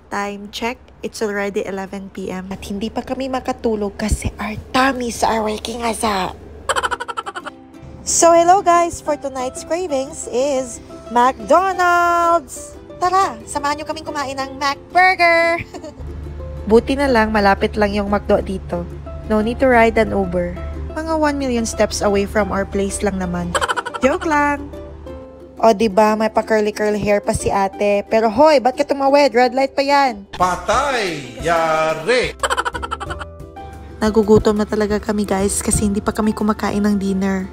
Time check, it's already 11 p.m. At hindi pa kami makatulog kasi our tummies are waking us up. So hello guys, for tonight's cravings is McDonald's! Tara, samahan nyo kaming kumain ng McBurger! Buti na lang, malapit lang yung McDo dito. No need to ride an Uber. Mga 1 million steps away from our place lang naman. Joke lang! O diba, may pa curly hair pa si ate. Pero hoy, ba't ka tumawid? Red light pa yan. Patay! Yari! Nagugutom na talaga kami guys kasi hindi pa kami kumakain ng dinner.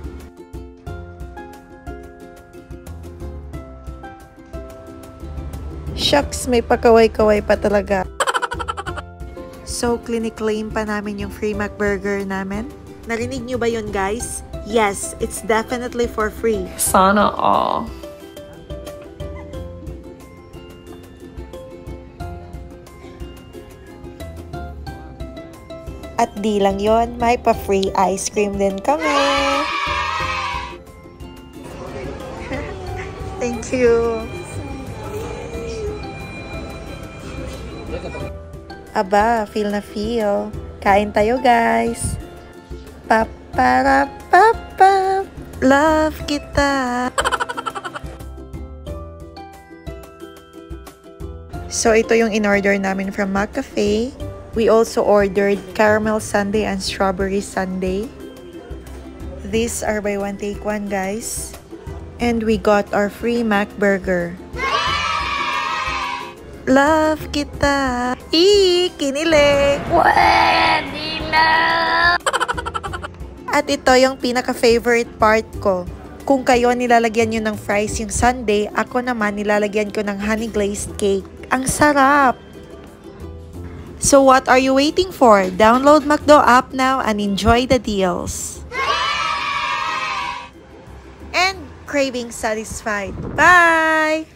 Shucks, may pakaway-kaway pa talaga. So, clinic-claim pa namin yung free McBurger namin. Narinig nyo ba yun guys? Yes, it's definitely for free. Sana all. At di lang yon, may pa-free ice cream din kami. Thank you. Aba, feel na feel. Kain tayo guys. Para papa, love kita. So ito yung in-order namin from McCafe. We also ordered caramel sundae and strawberry sundae. These are buy one take one guys. And we got our free McBurger. Love kita. Kinilig. Pwede na! At ito yung pinaka-favorite part ko. Kung kayo nilalagyan nyo ng fries yung sundae, ako naman nilalagyan ko ng honey glazed cake. Ang sarap! So what are you waiting for? Download McDo app now and enjoy the deals. And craving satisfied. Bye!